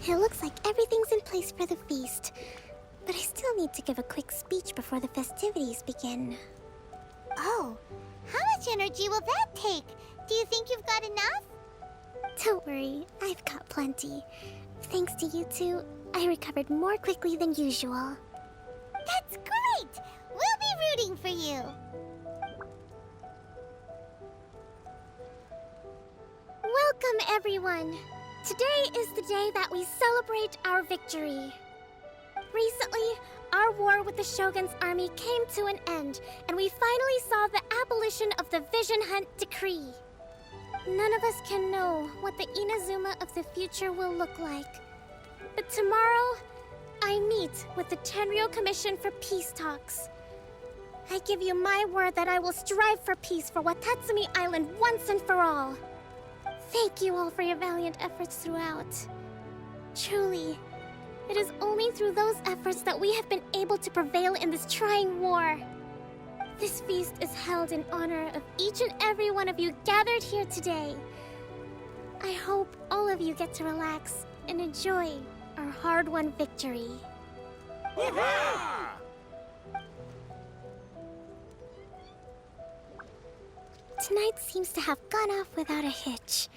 It looks like everything's in place for the feast. But I still need to give a quick speech before the festivities begin. Oh, how much energy will that take? Do you think you've got enough? Don't worry, I've got plenty. Thanks to you two, I recovered more quickly than usual. That's great! We'll be rooting for you! Welcome, everyone! Today is the day that we celebrate our victory. Recently, our war with the Shogun's army came to an end, and we finally saw the abolition of the Vision Hunt Decree. None of us can know what the Inazuma of the future will look like. But tomorrow, I meet with the Tenryou Commission for peace talks. I give you my word that I will strive for peace for Watatsumi Island once and for all. Thank you all for your valiant efforts throughout. Truly, it is only through those efforts that we have been able to prevail in this trying war. This feast is held in honor of each and every one of you gathered here today. I hope all of you get to relax and enjoy our hard-won victory. Tonight seems to have gone off without a hitch.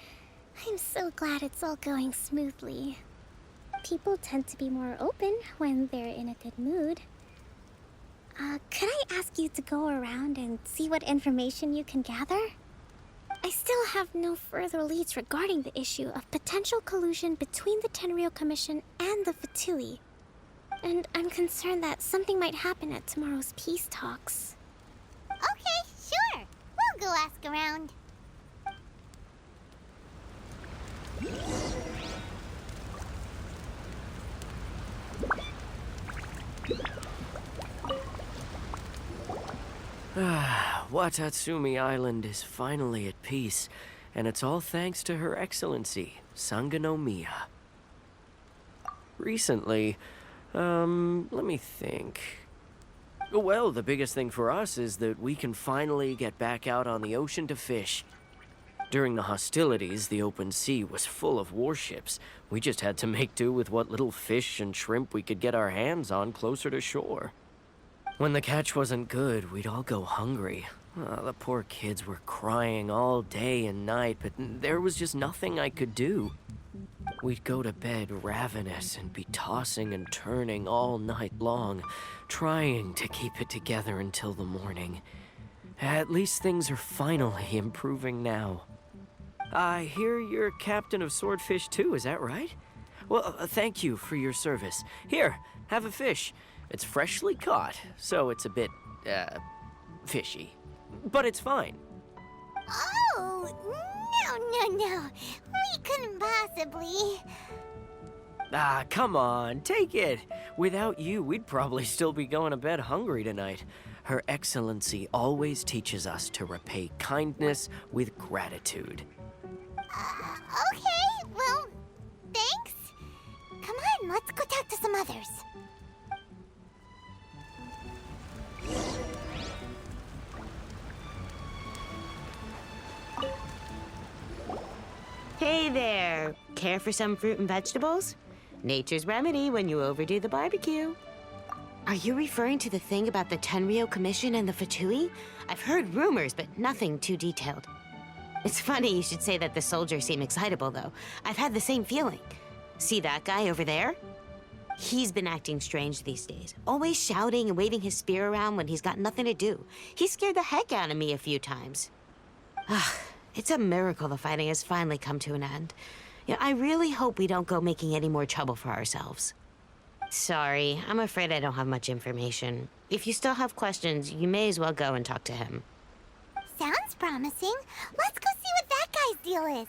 I'm so glad it's all going smoothly. People tend to be more open when they're in a good mood. Could I ask you to go around and see what information you can gather? I still have no further leads regarding the issue of potential collusion between the Tenryou Commission and the Fatui. And I'm concerned that something might happen at tomorrow's peace talks. Okay, sure. We'll go ask around. Watatsumi Island is finally at peace, and it's all thanks to Her Excellency, Sangonomiya. Recently, let me think. Well, the biggest thing for us is that we can finally get back out on the ocean to fish. During the hostilities, the open sea was full of warships. We just had to make do with what little fish and shrimp we could get our hands on closer to shore. When the catch wasn't good, we'd all go hungry. The poor kids were crying all day and night, but there was just nothing I could do. We'd go to bed ravenous and be tossing and turning all night long, trying to keep it together until the morning. At least things are finally improving now. I hear you're captain of Swordfish too, is that right? Well, thank you for your service. Here, have a fish. It's freshly caught, so it's a bit, fishy. But it's fine. Oh, no. We couldn't possibly. Come on, take it. Without you, we'd probably still be going to bed hungry tonight. Her Excellency always teaches us to repay kindness with gratitude. Okay, well, thanks. Come on, let's go talk to some others. Hey there! Care for some fruit and vegetables? Nature's remedy when you overdo the barbecue. Are you referring to the thing about the Tenryou Commission and the Fatui? I've heard rumors, but nothing too detailed. It's funny you should say that the soldiers seem excitable, though. I've had the same feeling. See that guy over there? He's been acting strange these days, always shouting and waving his spear around when he's got nothing to do. He scared the heck out of me a few times. It's a miracle the fighting has finally come to an end. Yeah, I really hope we don't go making any more trouble for ourselves. Sorry, I'm afraid I don't have much information. If you still have questions, you may as well go and talk to him. Sounds promising. Let's go see what that guy's deal is.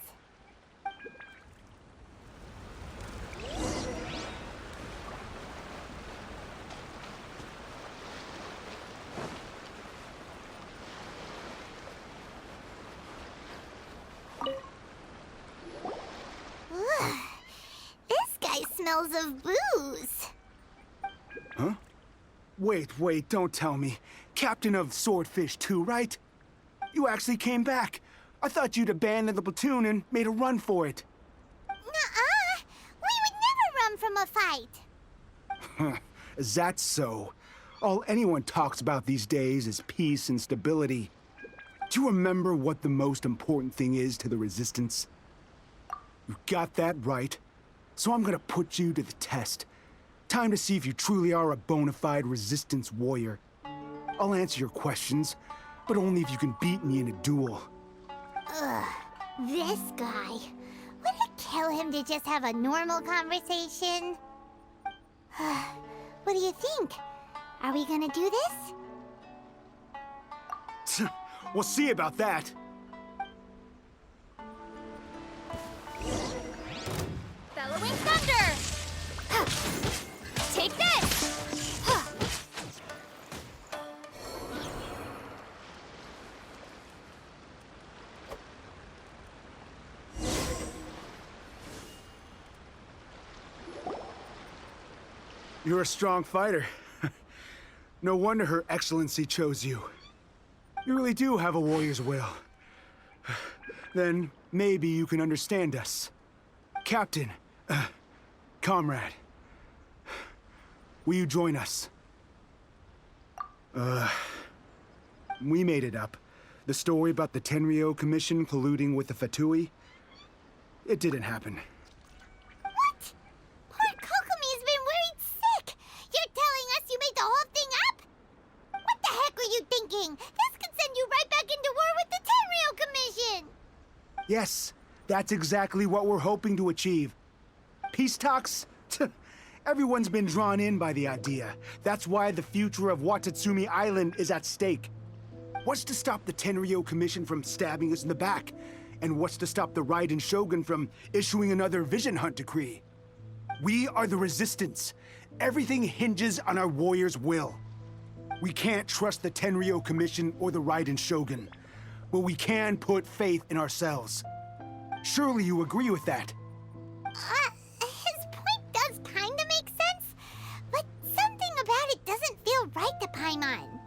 Ugh. This guy smells of booze. Huh? Wait, don't tell me. Captain of Swordfish too, right? You actually came back. I thought you'd abandoned the platoon and made a run for it. Nuh-uh. We would never a fight. Is that so? All anyone talks about these days is peace and stability. Do you remember what the most important thing is to the Resistance? You got that right. So I'm gonna put you to the test. Time to see if you truly are a bona fide Resistance warrior. I'll answer your questions, but only if you can beat me in a duel. Ugh, this guy. Would it kill him to just have a normal conversation? What do you think? Are we gonna do this? We'll see about that. Bellowing Thunder! Huh. Take this! Huh. You're a strong fighter. No wonder Her Excellency chose you. You really do have a warrior's will. Then maybe you can understand us. Captain, comrade, will you join us? We made it up. The story about the Tenryo Commission colluding with the Fatui, it didn't happen. What? Poor Kokomi's been worried sick. You're telling us you made the whole thing up? What the heck were you thinking? This could send you right back into war with the Tenryo Commission. Yes, that's exactly what we're hoping to achieve. Peace talks? Everyone's been drawn in by the idea. That's why the future of Watatsumi Island is at stake. What's to stop the Tenryo Commission from stabbing us in the back? And what's to stop the Raiden Shogun from issuing another Vision Hunt decree? We are the Resistance. Everything hinges on our warrior's will. We can't trust the Tenryo Commission or the Raiden Shogun, but we can put faith in ourselves. Surely you agree with that? His point does kinda make sense, but something about it doesn't feel right to Paimon.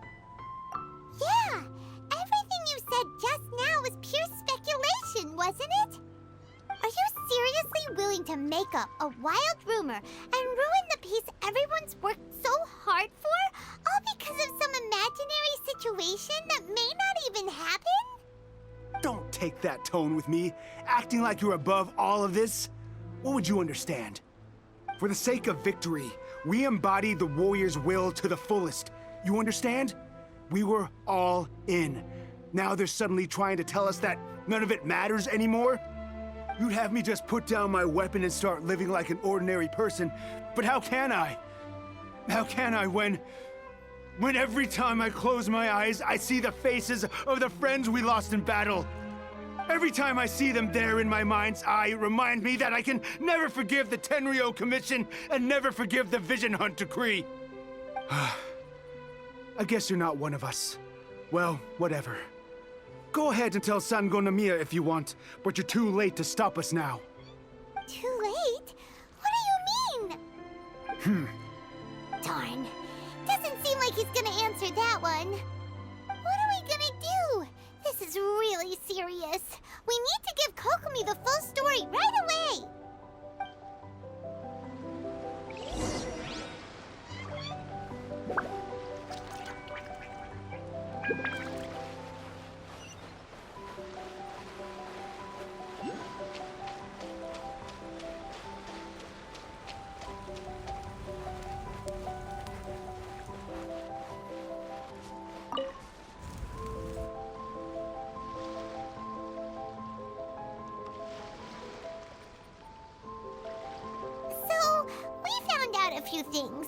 Yeah, everything you said just now was pure speculation, wasn't it? Are you seriously willing to make up a wild rumor and ruin the peace everyone's worked so hard for, all because of some imaginary situation that may not even happen? Don't take that tone with me, acting like you're above all of this. What would you understand? For the sake of victory, we embodied the warrior's will to the fullest. You understand? We were all in. Now they're suddenly trying to tell us that none of it matters anymore? You'd have me just put down my weapon and start living like an ordinary person, but how can I? How can I when every time I close my eyes, I see the faces of the friends we lost in battle? Every time I see them there in my mind's eye, it reminds me that I can never forgive the Tenryo Commission and never forgive the Vision Hunt decree. I guess you're not one of us. Well, whatever. Go ahead and tell Sango Nomiya if you want, but you're too late to stop us now. Too late? What do you mean? Darn. Doesn't seem like he's gonna answer that one. What are we gonna do? This is really serious. We need to give Kokomi the full story right away. So, we found out a few things.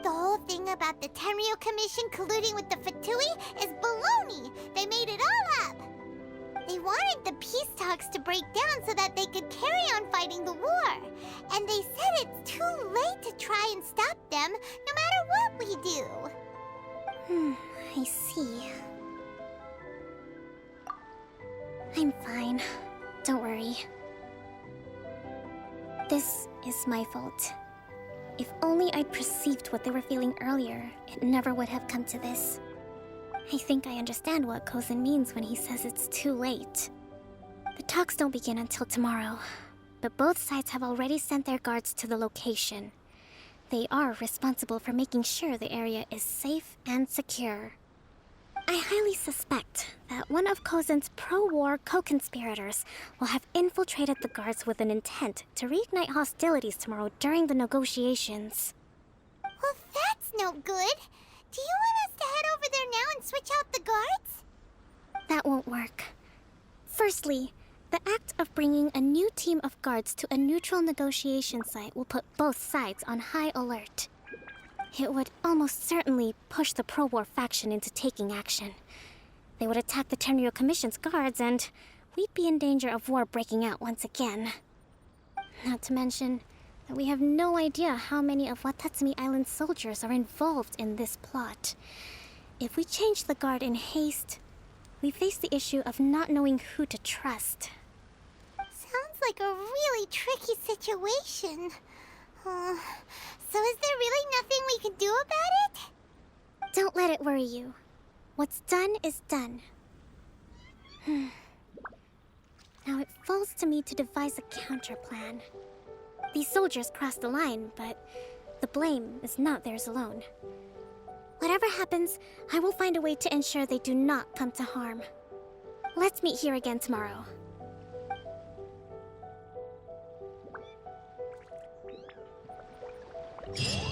The whole thing about the Tenryo Commission colluding with the Fatui is baloney. They made it all up. They wanted the peace talks to break down so that they could carry on fighting the war. And they said it's too late to try and stop them, no matter what we do. I see. I'm fine. Don't worry. This is my fault. If only I'd perceived what they were feeling earlier, it never would have come to this. I think I understand what Kozen means when he says it's too late. The talks don't begin until tomorrow. but both sides have already sent their guards to the location. They are responsible for making sure the area is safe and secure. I highly suspect that one of Cozen's pro-war co-conspirators will have infiltrated the guards with an intent to reignite hostilities tomorrow during the negotiations. Well, that's no good. Do you want us to head over there now and switch out the guards? That won't work. Firstly, the act of bringing a new team of guards to a neutral negotiation site will put both sides on high alert. It would almost certainly push the pro-war faction into taking action. They would attack the Tenryo Commission's guards, and we'd be in danger of war breaking out once again. Not to mention that we have no idea how many of Watatsumi Island's soldiers are involved in this plot. If we change the guard in haste, we face the issue of not knowing who to trust. Sounds like a really tricky situation. So is there really nothing we can do about it? Don't let it worry you. What's done is done. Now it falls to me to devise a counterplan. These soldiers crossed the line, but the blame is not theirs alone. Whatever happens, I will find a way to ensure they do not come to harm. Let's meet here again tomorrow. Yeah.